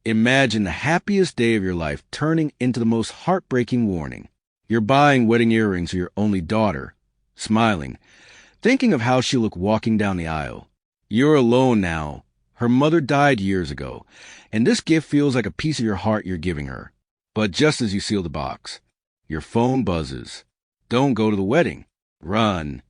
Imagine the happiest day of your life turning into the most heartbreaking warning. You're buying wedding earrings for your only daughter, smiling, thinking of how she'll look walking down the aisle. You're alone now. Her mother died years ago, and this gift feels like a piece of your heart you're giving her. But just as you seal the box, your phone buzzes. Don't go to the wedding. Run.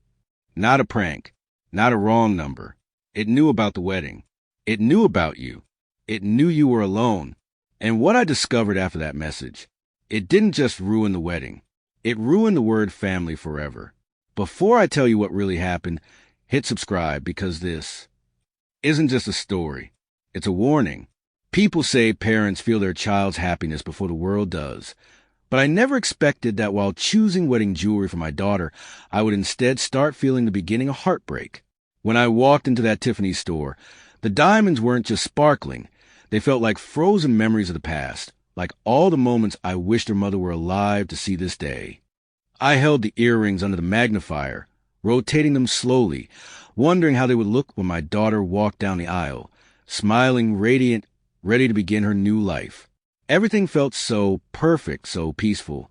Not a prank. Not a wrong number. It knew about the wedding. It knew about you. It knew you were alone. And what I discovered after that message, it didn't just ruin the wedding. It ruined the word family forever. Before I tell you what really happened, hit subscribe because this isn't just a story. It's a warning. People say parents feel their child's happiness before the world does. But I never expected that while choosing wedding jewelry for my daughter, I would instead start feeling the beginning of heartbreak. When I walked into that Tiffany store, the diamonds weren't just sparkling. They felt like frozen memories of the past, like all the moments I wished her mother were alive to see this day. I held the earrings under the magnifier, rotating them slowly, wondering how they would look when my daughter walked down the aisle, smiling, radiant, ready to begin her new life. Everything felt so perfect, so peaceful,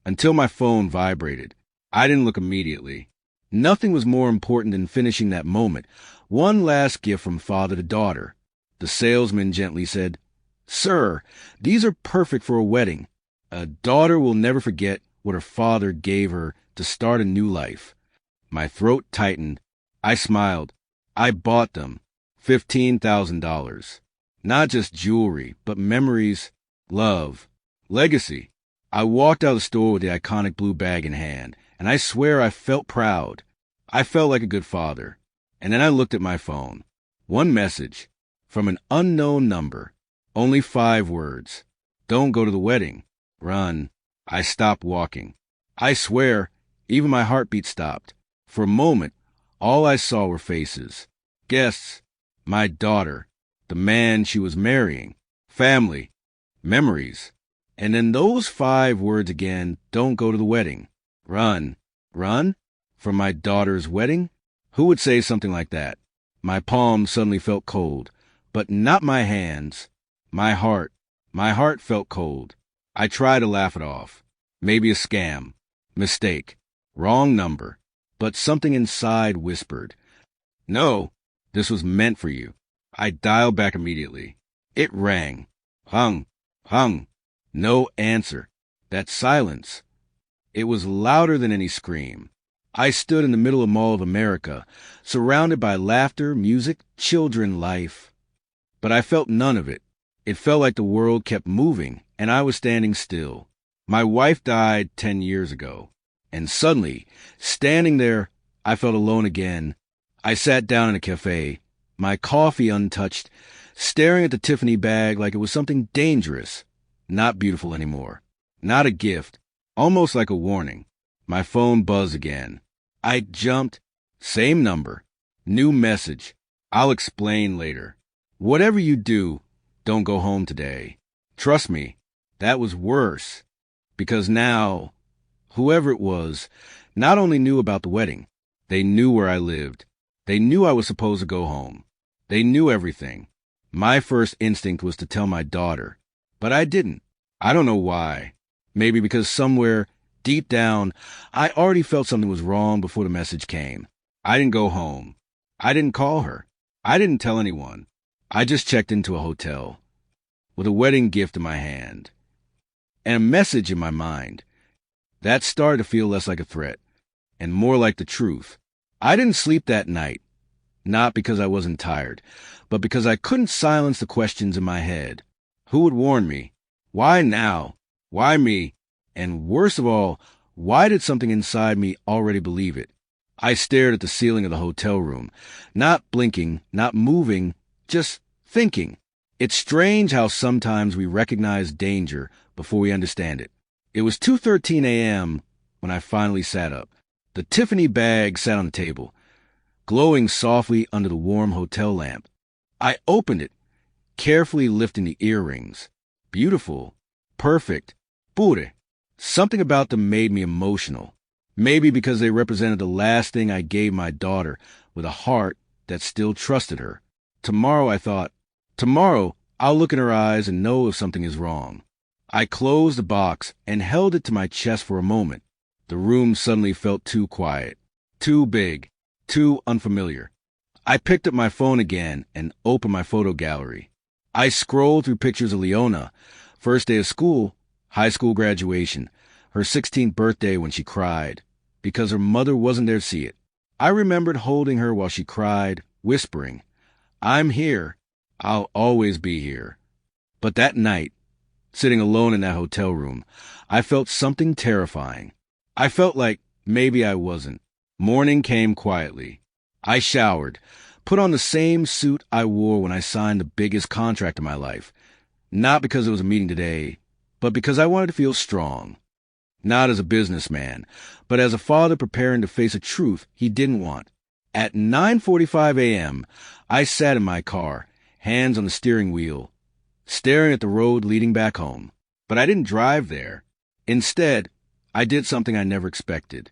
until my phone vibrated. I didn't look immediately. Nothing was more important than finishing that moment. One last gift from father to daughter. The salesman gently said, "Sir, these are perfect for a wedding. A daughter will never forget what her father gave her to start a new life." My throat tightened. I smiled. I bought them. $15,000. Not just jewelry, but memories, love, legacy. I walked out of the store with the iconic blue bag in hand, and I swear I felt proud. I felt like a good father. And then I looked at my phone. One message from an unknown number. Only 5 words. Don't go to the wedding. Run. I stopped walking. I swear, even my heartbeat stopped. For a moment, all I saw were faces. Guests, my daughter, the man she was marrying, family, memories. And then those 5 words again, don't go to the wedding. Run. Run? From my daughter's wedding? Who would say something like that? My palms suddenly felt cold, but not my hands. My heart felt cold. I tried to laugh it off. Maybe a scam. Mistake. Wrong number. But something inside whispered, "No, this was meant for you." I dialed back immediately. It rang. Hung. No answer. That silence. It was louder than any scream. I stood in the middle of Mall of America, surrounded by laughter, music, children, life. But I felt none of it. It felt like the world kept moving, and I was standing still. My wife died 10 years ago. And suddenly, standing there, I felt alone again. I sat down in a cafe, my coffee untouched, staring at the Tiffany bag like it was something dangerous, not beautiful anymore, not a gift, almost like a warning. My phone buzzed again. I jumped. Same number. New message. I'll explain later. Whatever you do, don't go home today. Trust me, that was worse. Because now, whoever it was, not only knew about the wedding, they knew where I lived. They knew I was supposed to go home. They knew everything. My first instinct was to tell my daughter, but I didn't. I don't know why. Maybe because somewhere, deep down, I already felt something was wrong before the message came. I didn't go home. I didn't call her. I didn't tell anyone. I just checked into a hotel with a wedding gift in my hand and a message in my mind. That started to feel less like a threat and more like the truth. I didn't sleep that night, not because I wasn't tired, but because I couldn't silence the questions in my head. Who would warn me? Why now? Why me? And worst of all, why did something inside me already believe it? I stared at the ceiling of the hotel room, not blinking, not moving, just thinking. It's strange how sometimes we recognize danger before we understand it. It was 2:13 a.m. when I finally sat up. The Tiffany bag sat on the table, glowing softly under the warm hotel lamp. I opened it, carefully lifting the earrings. Beautiful, perfect, pure. Something about them made me emotional. Maybe because they represented the last thing I gave my daughter with a heart that still trusted her. Tomorrow, I thought, tomorrow I'll look in her eyes and know if something is wrong. I closed the box and held it to my chest for a moment. The room suddenly felt too quiet, too big, too unfamiliar. I picked up my phone again and opened my photo gallery. I scrolled through pictures of Leona, first day of school, high school graduation, her 16th birthday when she cried, because her mother wasn't there to see it. I remembered holding her while she cried, whispering, "I'm here. I'll always be here." But that night, sitting alone in that hotel room, I felt something terrifying. I felt like maybe I wasn't. Morning came quietly. I showered, put on the same suit I wore when I signed the biggest contract of my life. Not because it was a meeting today, but because I wanted to feel strong. Not as a businessman, but as a father preparing to face a truth he didn't want. At 9:45 a.m., I sat in my car, hands on the steering wheel, staring at the road leading back home. But I didn't drive there. Instead, I did something I never expected.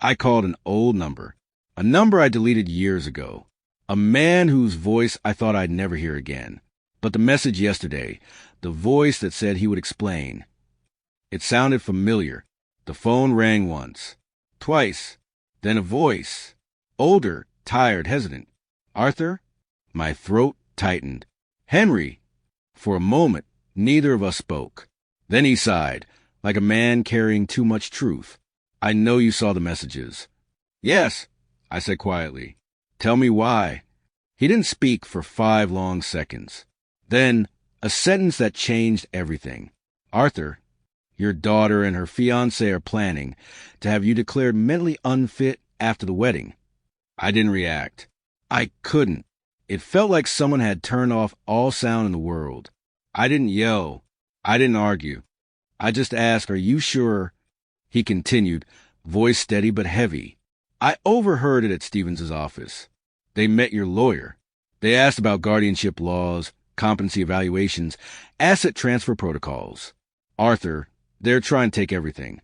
I called an old number, a number I deleted years ago, a man whose voice I thought I'd never hear again. But the message yesterday, the voice that said he would explain, it sounded familiar. The phone rang once, twice, then a voice, older, tired, hesitant. "Arthur?" My throat tightened. "Henry?" For a moment, neither of us spoke. Then he sighed, like a man carrying too much truth. "I know you saw the messages." "Yes," I said quietly. "Tell me why." He didn't speak for 5 long seconds. Then, a sentence that changed everything. "Arthur, your daughter and her fiancé are planning to have you declared mentally unfit after the wedding." I didn't react. I couldn't. It felt like someone had turned off all sound in the world. I didn't yell. I didn't argue. I just asked, "Are you sure?" He continued, voice steady but heavy. "I overheard it at Stevens's office. They met your lawyer. They asked about guardianship laws, competency evaluations, asset transfer protocols. Arthur, they're trying to take everything."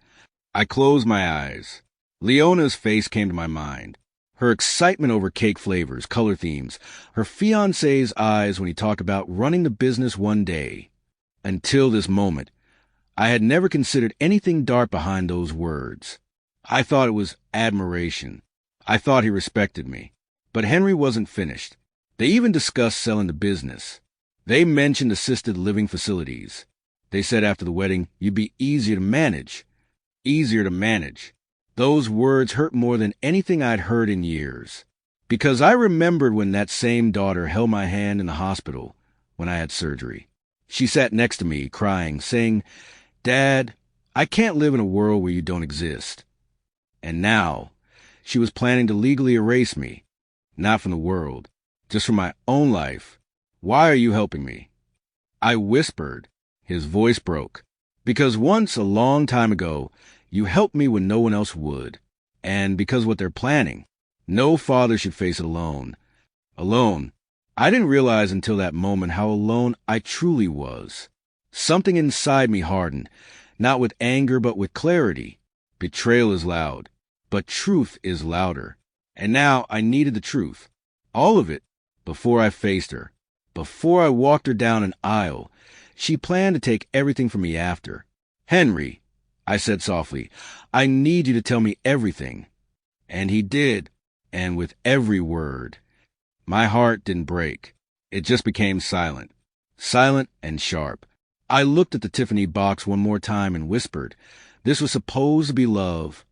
I closed my eyes. Leona's face came to my mind. Her excitement over cake flavors, color themes, her fiancé's eyes when he talked about running the business one day. Until this moment, I had never considered anything dark behind those words. I thought it was admiration. I thought he respected me. But Henry wasn't finished. They even discussed selling the business. They mentioned assisted living facilities. They said after the wedding, you'd be easier to manage. Easier to manage. Those words hurt more than anything I'd heard in years. Because I remembered when that same daughter held my hand in the hospital when I had surgery. She sat next to me, crying, saying, "Dad, I can't live in a world where you don't exist." And now, she was planning to legally erase me. Not from the world, just from my own life. "Why are you helping me?" I whispered. His voice broke. "Because once, a long time ago, you helped me when no one else would. And because what they're planning, no father should face it alone." Alone. I didn't realize until that moment how alone I truly was. Something inside me hardened, not with anger but with clarity. Betrayal is loud, but truth is louder. And now I needed the truth. All of it, before I faced her. Before I walked her down an aisle. She planned to take everything from me after. "Henry," I said softly, "I need you to tell me everything." And he did, and with every word. My heart didn't break. It just became silent. Silent and sharp. I looked at the Tiffany box one more time and whispered, "This was supposed to be love."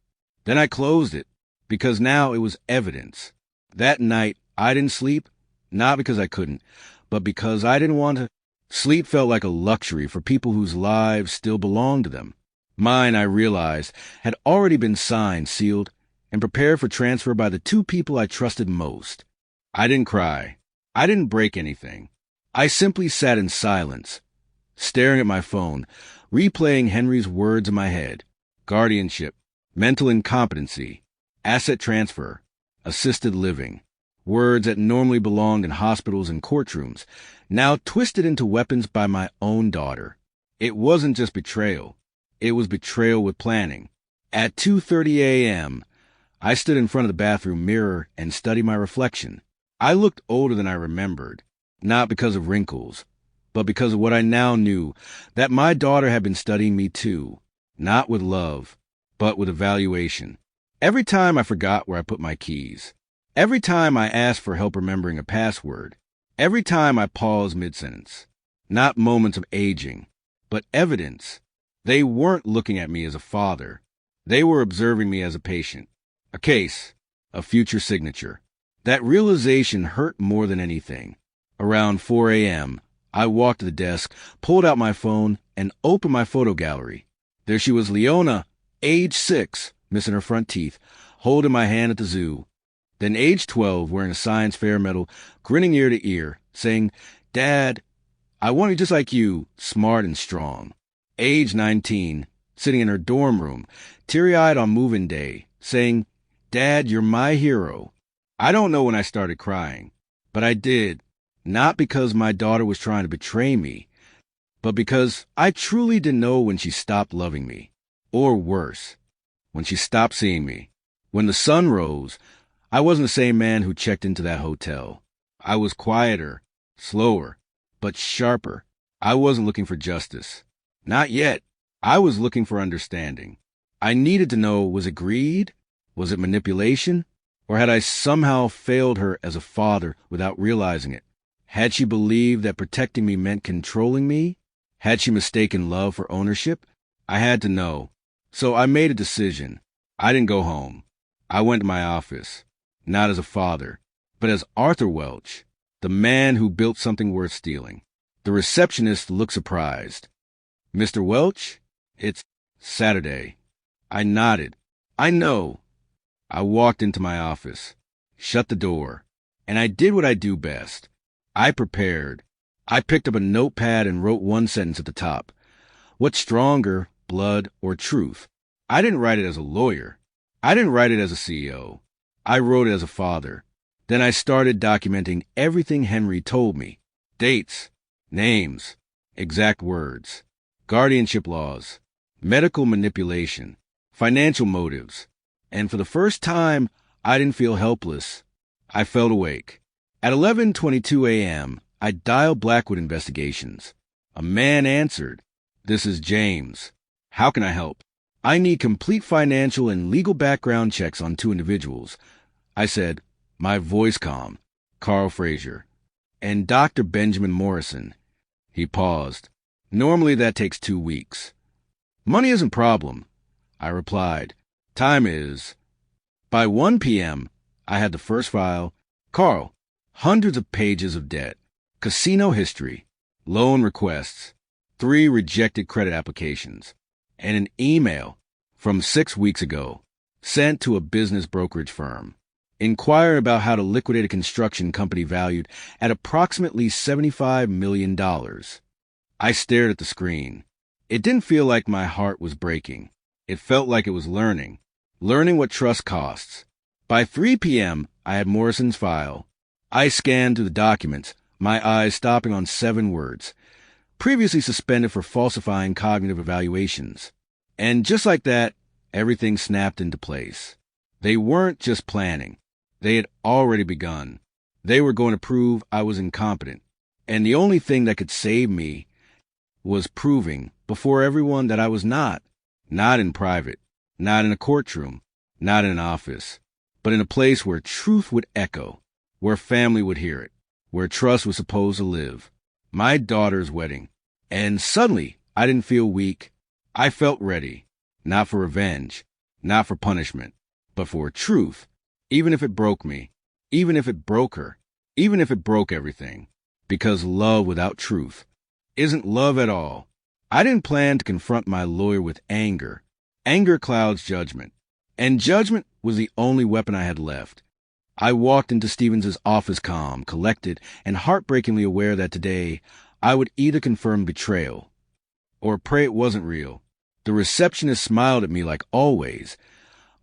Then I closed it, because now it was evidence. That night, I didn't sleep, not because I couldn't, but because I didn't want to. Sleep felt like a luxury for people whose lives still belonged to them. Mine, I realized, had already been signed, sealed, and prepared for transfer by the 2 people I trusted most. I didn't cry. I didn't break anything. I simply sat in silence, staring at my phone, replaying Henry's words in my head. Guardianship, mental incompetency, asset transfer, assisted living. Words that normally belonged in hospitals and courtrooms, now twisted into weapons by my own daughter. It wasn't just betrayal. It was betrayal with planning. At 2:30 a.m., I stood in front of the bathroom mirror and studied my reflection. I looked older than I remembered, not because of wrinkles, but because of what I now knew, that my daughter had been studying me too, not with love, but with evaluation. Every time I forgot where I put my keys, every time I asked for help remembering a password, every time I paused mid-sentence, not moments of aging, but evidence. They weren't looking at me as a father. They were observing me as a patient, a case, a future signature. That realization hurt more than anything. Around 4 a.m., I walked to the desk, pulled out my phone, and opened my photo gallery. There she was, Leona, age 6, missing her front teeth, holding my hand at the zoo. Then age 12, wearing a science fair medal, grinning ear to ear, saying, "Dad, I want to be just like you, smart and strong." Age 19, sitting in her dorm room, teary-eyed on move-in day, saying, "Dad, you're my hero." I don't know when I started crying, but I did, not because my daughter was trying to betray me, but because I truly didn't know when she stopped loving me. Or worse, when she stopped seeing me. When the sun rose, I wasn't the same man who checked into that hotel. I was quieter, slower, but sharper. I wasn't looking for justice. Not yet. I was looking for understanding. I needed to know, was it greed? Was it manipulation? Or had I somehow failed her as a father without realizing it? Had she believed that protecting me meant controlling me? Had she mistaken love for ownership? I had to know. So I made a decision. I didn't go home. I went to my office, not as a father, but as Arthur Welch, the man who built something worth stealing. The receptionist looked surprised. "Mr. Welch? It's Saturday." I nodded. "I know." I walked into my office, shut the door, and I did what I do best. I prepared. I picked up a notepad and wrote one sentence at the top. What's stronger, blood or truth? I didn't write it as a lawyer. I didn't write it as a CEO. I wrote it as a father. Then I started documenting everything Henry told me. Dates, names, exact words, guardianship laws, medical manipulation, financial motives. And for the first time, I didn't feel helpless. I felt awake. At 11:22 a.m., I dialed Blackwood Investigations. A man answered. "This is James. How can I help?" "I need complete financial and legal background checks on 2 individuals." I said, my voice calm. "Carl Fraser and Dr. Benjamin Morrison." He paused. "Normally that takes 2 weeks." "Money isn't a problem," I replied. "Time is." By 1 p.m., I had the first file. Carl, hundreds of pages of debt, casino history, loan requests, 3 rejected credit applications, and an email from 6 weeks ago sent to a business brokerage firm, inquiring about how to liquidate a construction company valued at approximately $75 million. I stared at the screen. It didn't feel like my heart was breaking. It felt like it was learning what trust costs. By 3 p.m., I had Morrison's file. I scanned through the documents, my eyes stopping on 7 words, previously suspended for falsifying cognitive evaluations. And just like that, everything snapped into place. They weren't just planning. They had already begun. They were going to prove I was incompetent. And the only thing that could save me was proving before everyone that I was not in private, not in a courtroom, not in an office, but in a place where truth would echo, where family would hear it, where trust was supposed to live. My daughter's wedding. And suddenly, I didn't feel weak. I felt ready, not for revenge, not for punishment, but for truth, even if it broke me, even if it broke her, even if it broke everything, because love without truth isn't love at all. I didn't plan to confront my lawyer with anger. Anger clouds judgment, and judgment was the only weapon I had left. I walked into Stevens's office calm, collected, and heartbreakingly aware that today I would either confirm betrayal or pray it wasn't real. The receptionist smiled at me like always,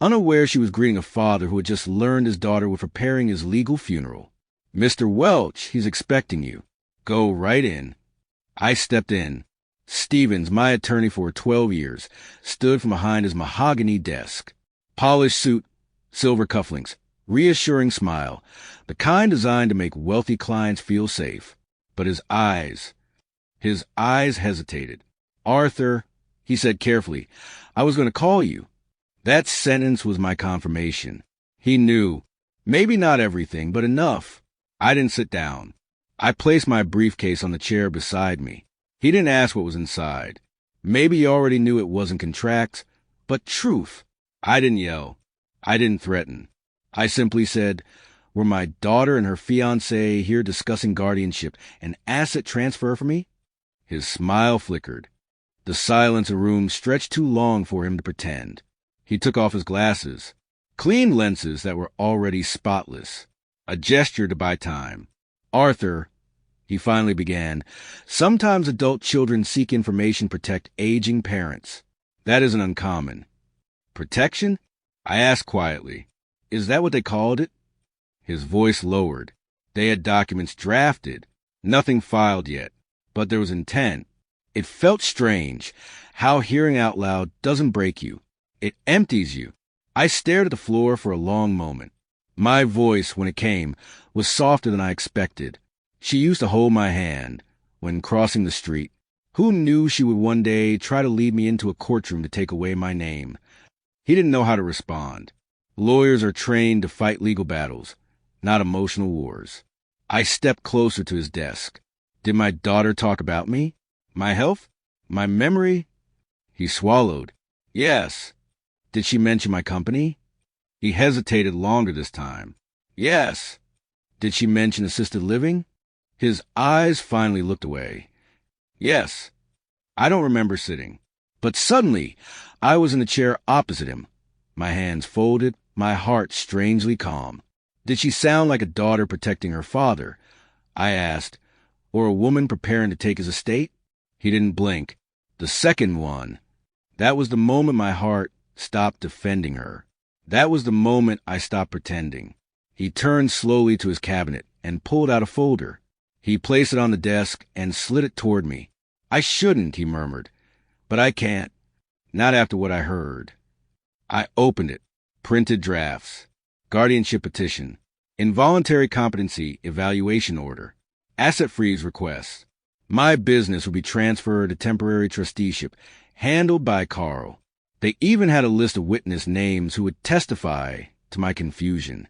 unaware she was greeting a father who had just learned his daughter was preparing his legal funeral. "Mr. Welch, he's expecting you. Go right in." I stepped in. Stevens, my attorney for 12 years, stood from behind his mahogany desk. Polished suit, silver cufflinks, reassuring smile, the kind designed to make wealthy clients feel safe. But his eyes, His eyes hesitated. "Arthur," he said carefully, "I was going to call you." That sentence was my confirmation. He knew. Maybe not everything, but enough. I didn't sit down. I placed my briefcase on the chair beside me. He didn't ask what was inside. Maybe he already knew it wasn't contracts, but truth. I didn't yell. I didn't threaten. I simply said, "Were my daughter and her fiancé here discussing guardianship and asset transfer for me?" His smile flickered. The silence in the room stretched too long for him to pretend. He took off his glasses, clean lenses that were already spotless, a gesture to buy time. "Arthur," he finally began, "sometimes adult children seek information to protect aging parents. That isn't uncommon." "Protection?" I asked quietly. "Is that what they called it?" His voice lowered. They had documents drafted, nothing filed yet, but there was intent. It felt strange, how hearing out loud doesn't break you. It empties you. I stared at the floor for a long moment. My voice, when it came, was softer than I expected. She used to hold my hand when crossing the street. Who knew she would one day try to lead me into a courtroom to take away my name? He didn't know how to respond. Lawyers are trained to fight legal battles, not emotional wars. I stepped closer to his desk. Did my daughter talk about me? My health? My memory? He swallowed. Yes. Did she mention my company? He hesitated longer this time. Yes. Did she mention assisted living? His eyes finally looked away. Yes. I don't remember sitting. But suddenly, I was in the chair opposite him, my hands folded, my heart strangely calm. Did she sound like a daughter protecting her father? I asked. Or a woman preparing to take his estate? He didn't blink. The second one. That was the moment my heart stopped defending her. That was the moment I stopped pretending. He turned slowly to his cabinet and pulled out a folder. He placed it on the desk and slid it toward me. I shouldn't, he murmured. But I can't. Not after what I heard. I opened it. Printed drafts. Guardianship petition. Involuntary competency evaluation order. Asset freeze request. My business would be transferred to temporary trusteeship, handled by Carl. They even had a list of witness names who would testify to my confusion.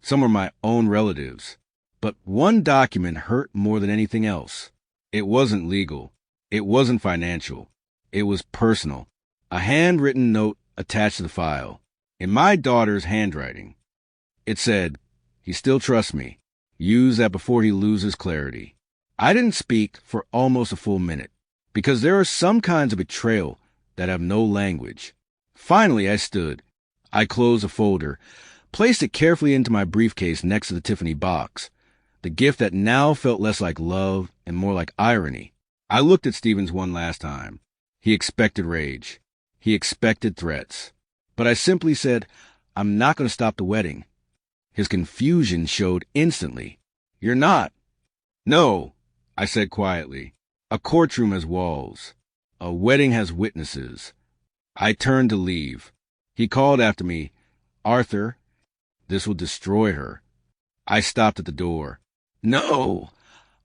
Some were my own relatives. But one document hurt more than anything else. It wasn't legal. It wasn't financial. It was personal. A handwritten note attached to the file, in my daughter's handwriting. It said, "He still trusts me. Use that before he loses clarity." I didn't speak for almost a full minute, because there are some kinds of betrayal that have no language. Finally, I stood. I closed the folder, placed it carefully into my briefcase next to the Tiffany box, the gift that now felt less like love and more like irony. I looked at Stevens one last time. He expected rage. He expected threats. But I simply said, "I'm not going to stop the wedding." His confusion showed instantly. "You're not." "No," I said quietly. "A courtroom has walls. A wedding has witnesses." I turned to leave. He called after me, "Arthur, this will destroy her." I stopped at the door. "No,"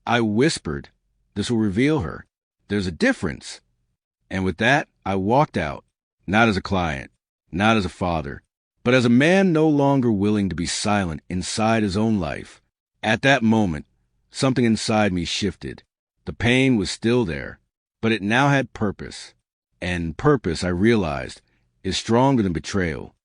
I whispered. "This will reveal her. There's a difference." And with that, I walked out, not as a client, not as a father, but as a man no longer willing to be silent inside his own life. At that moment, something inside me shifted. The pain was still there, but it now had purpose. And purpose, I realized, is stronger than betrayal.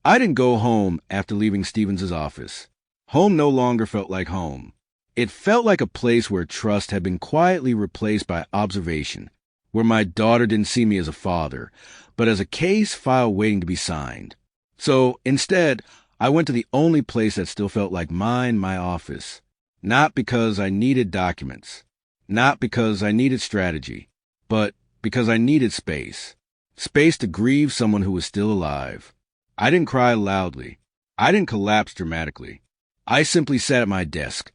I didn't go home after leaving Stevens's office. Home no longer felt like home. It felt like a place where trust had been quietly replaced by observation, where my daughter didn't see me as a father, but as a case file waiting to be signed. So instead, I went to the only place that still felt like mine, my office. Not because I needed documents, not because I needed strategy, but because I needed space. Space to grieve someone who was still alive. I didn't cry loudly. I didn't collapse dramatically. I simply sat at my desk,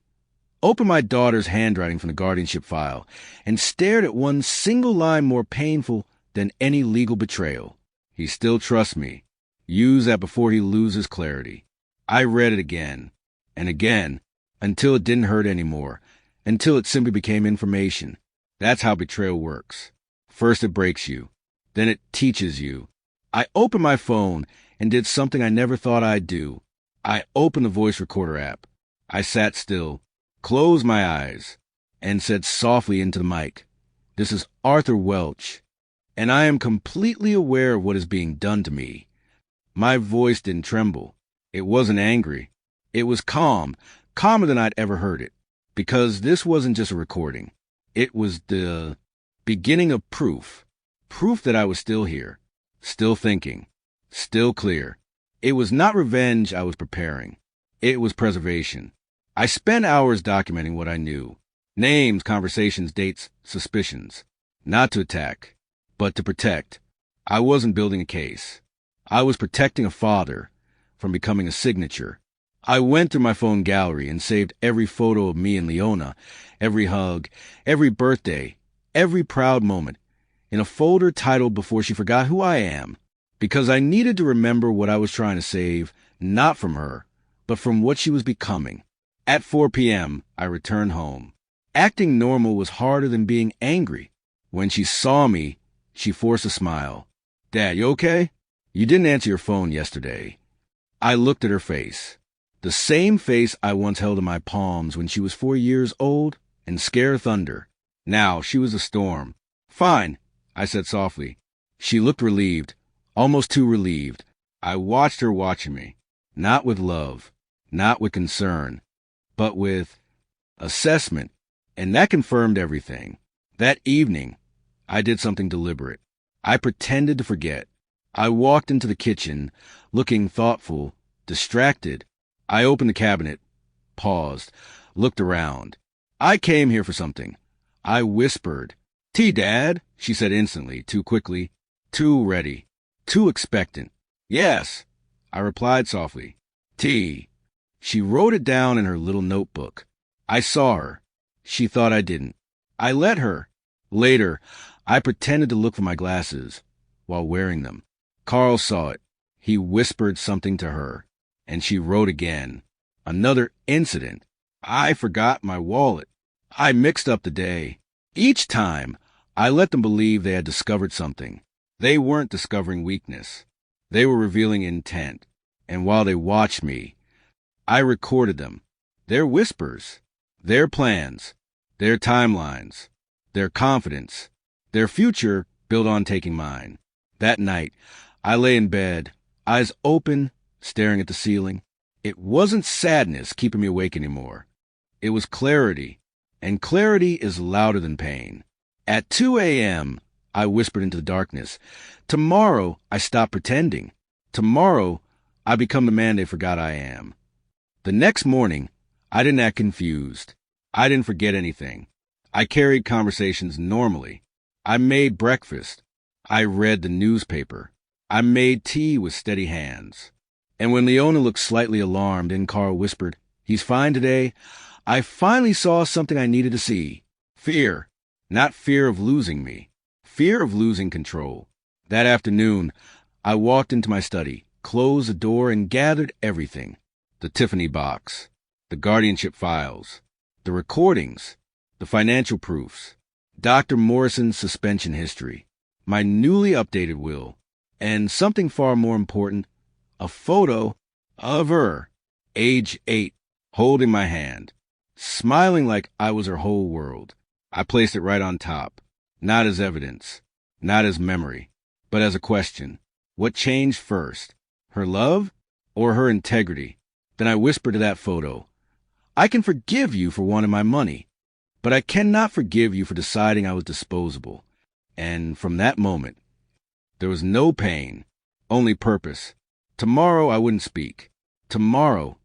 opened my daughter's handwriting from the guardianship file, and stared at one single line more painful than any legal betrayal. "He still trusts me. Use that before he loses clarity." I read it again and again until it didn't hurt anymore, until it simply became information. That's how betrayal works. First it breaks you, then it teaches you. I opened my phone and did something I never thought I'd do. I opened the voice recorder app. I sat still, closed my eyes, and said softly into the mic, "This is Arthur Welch, and I am completely aware of what is being done to me." My voice didn't tremble. It wasn't angry. It was calm, calmer than I'd ever heard it, because this wasn't just a recording. It was the beginning of proof that I was still here, still thinking, still clear. It was not revenge I was preparing. It was preservation. I spent hours documenting what I knew. Names, conversations, dates, suspicions. Not to attack, but to protect. I wasn't building a case. I was protecting a father from becoming a signature. I went through my phone gallery and saved every photo of me and Leona, every hug, every birthday, every proud moment, in a folder titled "Before She Forgot Who I Am," because I needed to remember what I was trying to save, not from her, but from what she was becoming. At 4 p.m., I returned home. Acting normal was harder than being angry. When she saw me, she forced a smile. "Dad, you okay? You didn't answer your phone yesterday." I looked at her face. The same face I once held in my palms when she was 4 years old and scared thunder. Now she was a storm. "Fine," I said softly. She looked relieved, almost too relieved. I watched her watching me, not with love, not with concern, but with assessment, and that confirmed everything. That evening, I did something deliberate. I pretended to forget. I walked into the kitchen, looking thoughtful, distracted. I opened the cabinet, paused, looked around. "I came here for something." I whispered. "Tea, Dad," she said instantly, too quickly, too ready, too expectant. "Yes," I replied softly. "Tea." She wrote it down in her little notebook. I saw her. She thought I didn't. I let her. Later, I pretended to look for my glasses while wearing them. Carl saw it. He whispered something to her, and she wrote again. Another incident. I forgot my wallet. I mixed up the day. Each time, I let them believe they had discovered something. They weren't discovering weakness. They were revealing intent. And while they watched me, I recorded them. Their whispers, their plans, their timelines, their confidence, their future built on taking mine. That night, I lay in bed, eyes open, staring at the ceiling. It wasn't sadness keeping me awake anymore. It was clarity, and clarity is louder than pain. At 2 a.m., I whispered into the darkness, "Tomorrow, I stop pretending. Tomorrow, I become the man they forgot I am." The next morning, I didn't act confused. I didn't forget anything. I carried conversations normally. I made breakfast. I read the newspaper. I made tea with steady hands. And when Leona looked slightly alarmed and Carl whispered, "He's fine today," I finally saw something I needed to see. Fear. Not fear of losing me. Fear of losing control. That afternoon, I walked into my study, closed the door, and gathered everything. The Tiffany box, the guardianship files, the recordings, the financial proofs, Dr. Morrison's suspension history, my newly updated will, and something far more important, a photo of her, age 8, holding my hand, smiling like I was her whole world. I placed it right on top, not as evidence, not as memory, but as a question. What changed first, her love or her integrity? Then I whispered to that photo, "I can forgive you for wanting my money, but I cannot forgive you for deciding I was disposable." And from that moment, there was no pain, only purpose. Tomorrow I wouldn't speak. Tomorrow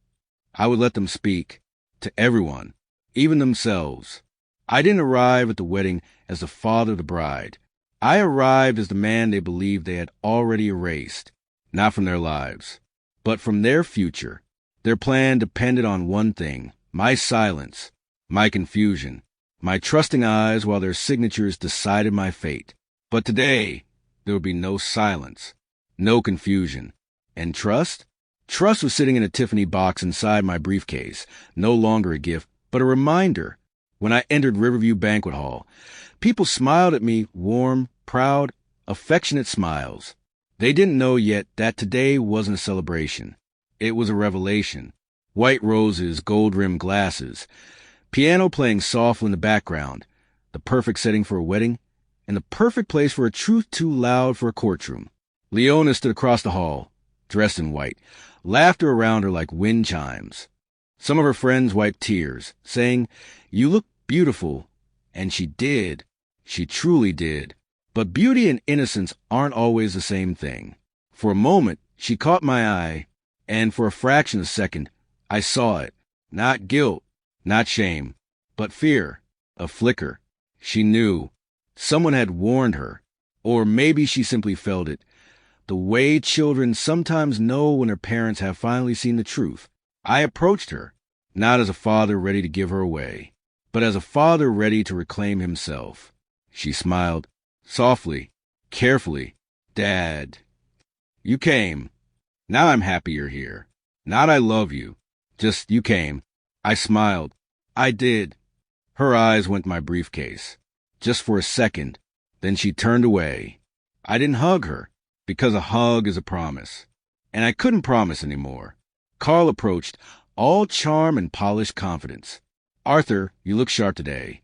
I would let them speak to everyone, even themselves. I didn't arrive at the wedding as the father of the bride. I arrived as the man they believed they had already erased, not from their lives, but from their future. Their plan depended on one thing, my silence, my confusion, my trusting eyes while their signatures decided my fate. But today, there would be no silence, no confusion. And trust? Trust was sitting in a Tiffany box inside my briefcase, no longer a gift, but a reminder. When I entered Riverview Banquet Hall, People smiled at me, warm, proud, affectionate smiles. They didn't know yet that today wasn't a celebration. It was a revelation. White roses, gold-rimmed glasses, piano playing softly in the background, the perfect setting for a wedding, and the perfect place for a truth too loud for a courtroom. Leona stood across the hall, dressed in white, laughter around her like wind chimes. Some of her friends wiped tears, saying, "You look beautiful." And she did. She truly did. But beauty and innocence aren't always the same thing. For a moment, she caught my eye, and for a fraction of a second, I saw it. Not guilt, not shame, but fear, a flicker. She knew. Someone had warned her. Or maybe she simply felt it. The way children sometimes know when their parents have finally seen the truth. I approached her, not as a father ready to give her away, but as a father ready to reclaim himself. She smiled, softly, carefully. "Dad, you came. Now I'm happy you're here. Not I love you. Just you came." I smiled. "I did." Her eyes went to my briefcase. Just for a second. Then she turned away. I didn't hug her, because a hug is a promise. And I couldn't promise anymore. Carl approached, all charm and polished confidence. "Arthur, you look sharp today."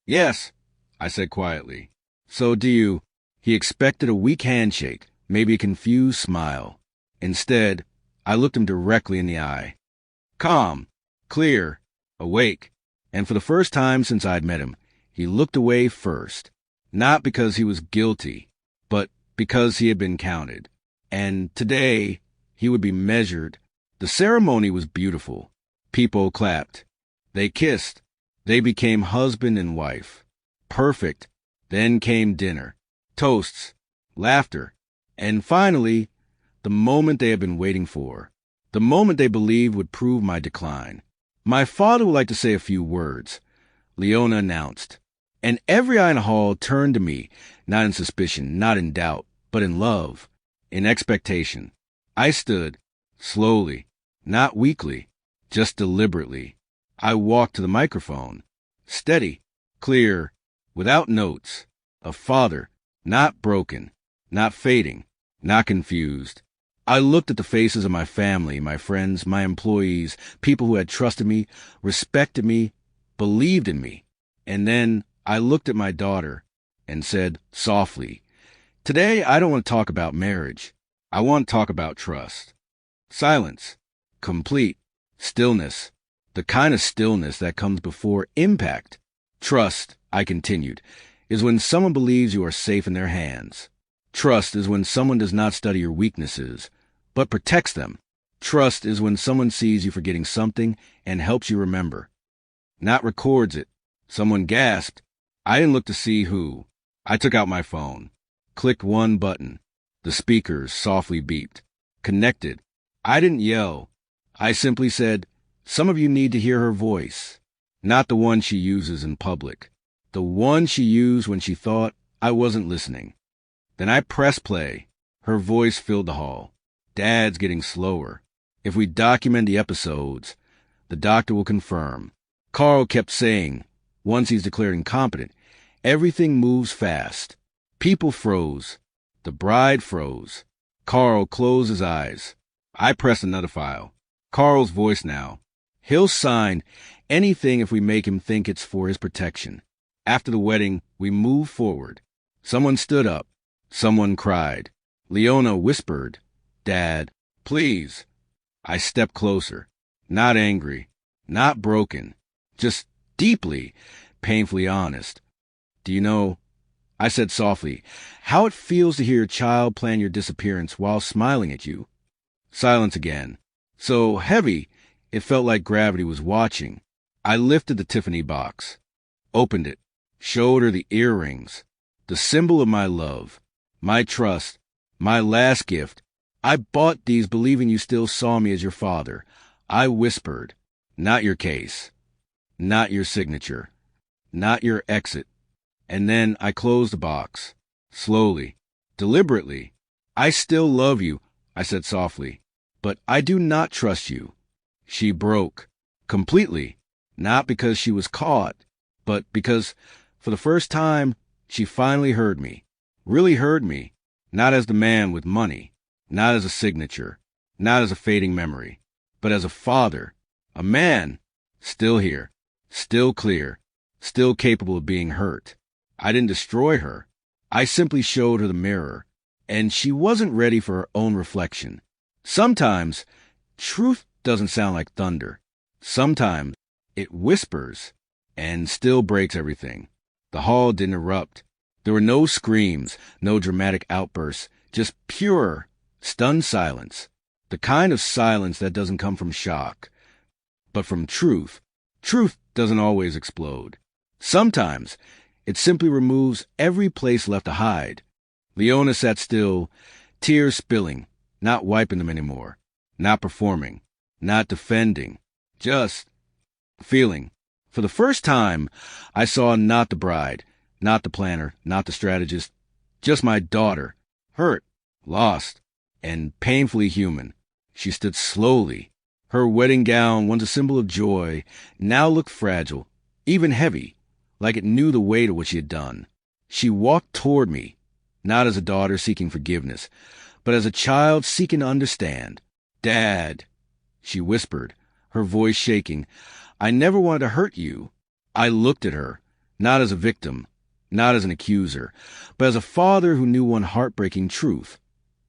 "Yes," I said quietly. "So do you." He expected a weak handshake, maybe a confused smile. Instead, I looked him directly in the eye. Calm, clear, awake. And for the first time since I'd met him, he looked away first. Not because he was guilty, but because he had been counted. And today, he would be measured. The ceremony was beautiful. People clapped. They kissed. They became husband and wife. Perfect. Then came dinner. Toasts. Laughter. And finally, the moment they had been waiting for. The moment they believed would prove my decline. "My father would like to say a few words," Leona announced. And every eye in the hall turned to me, not in suspicion, not in doubt, but in love, in expectation. I stood, slowly, not weakly, just deliberately. I walked to the microphone, steady, clear, without notes. A father, not broken, not fading, not confused. I looked at the faces of my family, my friends, my employees, people who had trusted me, respected me, believed in me. And then I looked at my daughter and said softly, "Today I don't want to talk about marriage. I want to talk about trust." Silence. Complete. Stillness. The kind of stillness that comes before impact. "Trust," I continued, "is when someone believes you are safe in their hands. Trust is when someone does not study your weaknesses, but protects them. Trust is when someone sees you forgetting something and helps you remember, not records it." Someone gasped. I didn't look to see who. I took out my phone, clicked one button. The speakers softly beeped. Connected. I didn't yell. I simply said, "Some of you need to hear her voice." Not the one she uses in public. The one she used when she thought I wasn't listening. Then I pressed play. Her voice filled the hall. "Dad's getting slower. If we document the episodes, the doctor will confirm." Carl kept saying, once he's declared incompetent, everything moves fast. People froze. The bride froze. Carl closed his eyes. I pressed another file. Carl's voice now. "He'll sign anything if we make him think it's for his protection." After the wedding, we moved forward. Someone stood up. Someone cried. Leona whispered, "Dad, please." I stepped closer. Not angry. Not broken. Just deeply, painfully honest. "Do you know," I said softly, "how it feels to hear your child plan your disappearance while smiling at you?" Silence again. So heavy, it felt like gravity was watching. I lifted the Tiffany box, opened it, showed her the earrings, the symbol of my love, my trust, my last gift. "I bought these believing you still saw me as your father." I whispered, "Not your case. Not your signature. Not your exit." And then I closed the box. Slowly. Deliberately. "I still love you," I said softly. "But I do not trust you." She broke. Completely. Not because she was caught, but because For the first time, she finally heard me. Really heard me. Not as the man with money. Not as a signature. Not as a fading memory. But as a father. A man. Still here. Still clear. Still capable of being hurt. I didn't destroy her. I simply showed her the mirror. And she wasn't ready for her own reflection. Sometimes, truth doesn't sound like thunder. Sometimes, it whispers and still breaks everything. The hall didn't erupt. There were no screams, no dramatic outbursts, just pure, stunned silence. The kind of silence that doesn't come from shock, but from truth. Truth doesn't always explode. Sometimes, it simply removes every place left to hide. Leona sat still, tears spilling, not wiping them anymore, not performing, not defending, just feeling. For the first time, I saw not the bride, not the planner, not the strategist, just my daughter, hurt, lost, and painfully human. She stood slowly. Her wedding gown, once a symbol of joy, now looked fragile, even heavy, like it knew the weight of what she had done. She walked toward me, not as a daughter seeking forgiveness, but as a child seeking to understand. "Dad," she whispered, her voice shaking, "I never wanted to hurt you." I looked at her, not as a victim, not as an accuser, but as a father who knew one heartbreaking truth.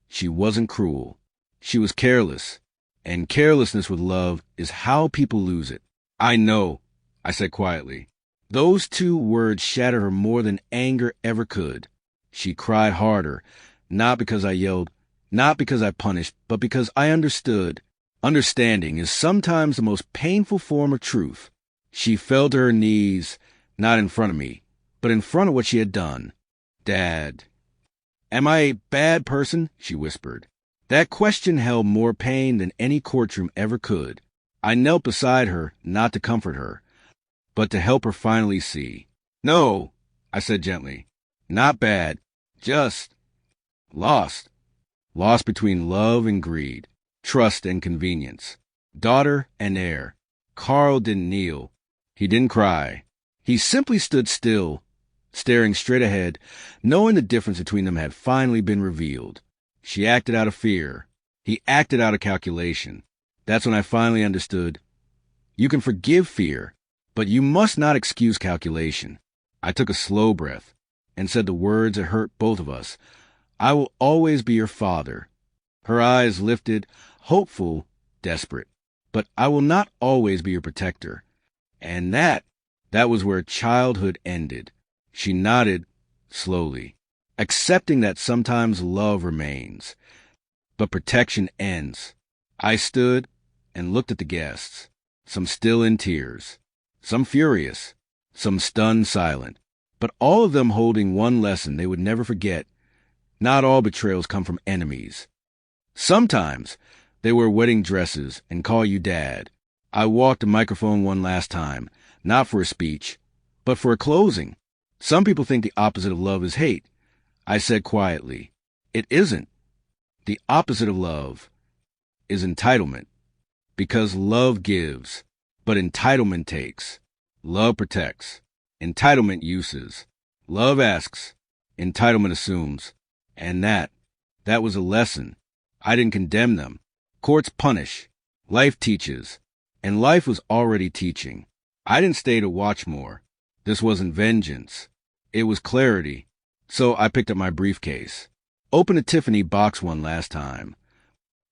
She wasn't cruel. She was careless, and carelessness with love is how people lose it. "I know," I said quietly. Those two words shattered her more than anger ever could. She cried harder, not because I yelled, not because I punished, but because I understood. Understanding is sometimes the most painful form of truth. She fell to her knees, not in front of me, but in front of what she had done. "Dad." "Am I a bad person?" she whispered. That question held more pain than any courtroom ever could. I knelt beside her, not to comfort her, but to help her finally see. "No," I said gently. "Not bad. Just lost. Lost between love and greed, trust and convenience, daughter and heir." Carl didn't kneel. He didn't cry. He simply stood still, staring straight ahead, knowing the difference between them had finally been revealed. She acted out of fear. He acted out of calculation. That's when I finally understood. You can forgive fear, but you must not excuse calculation. I took a slow breath and said the words that hurt both of us. "I will always be your father." Her eyes lifted, hopeful, desperate. "But I will not always be your protector." And that was where childhood ended. She nodded slowly, accepting that sometimes love remains, but protection ends. I stood and looked at the guests, some still in tears, some furious, some stunned silent, but all of them holding one lesson they would never forget. Not all betrayals come from enemies. Sometimes they wear wedding dresses and call you dad. I walked the microphone one last time, not for a speech, but for a closing. Some people think the opposite of love is hate. I said quietly, it isn't. The opposite of love is entitlement, because love gives, but entitlement takes. Love protects. Entitlement uses. Love asks. Entitlement assumes. And that was a lesson. I didn't condemn them. Courts punish. Life teaches. And life was already teaching. I didn't stay to watch more. This wasn't vengeance. It was clarity. So I picked up my briefcase. Opened a Tiffany box one last time.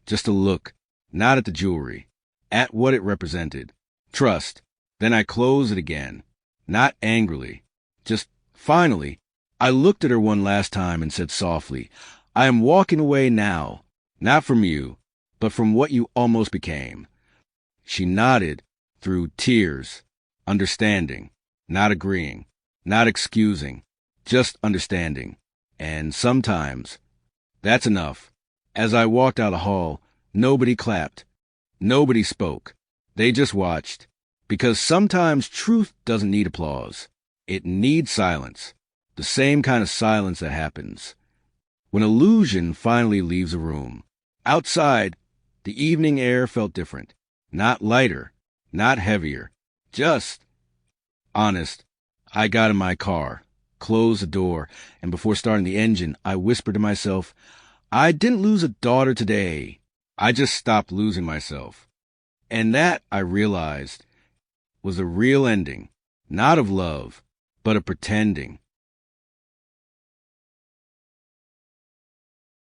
Just to look, not at the jewelry, at what it represented. Trust. Then I closed it again. Not angrily. Just finally. I looked at her one last time and said softly, "I am walking away now, not from you, but from what you almost became." She nodded through tears, understanding, not agreeing, not excusing, just understanding. And sometimes, that's enough. As I walked out the hall, nobody clapped. Nobody spoke. They just watched. Because sometimes truth doesn't need applause. It needs silence. The same kind of silence that happens when illusion finally leaves a room. Outside, the evening air felt different. Not lighter, not heavier. Just honest. I got in my car, closed the door, and before starting the engine, I whispered to myself, I didn't lose a daughter today. I just stopped losing myself. And that, I realized, was a real ending, not of love, but of pretending.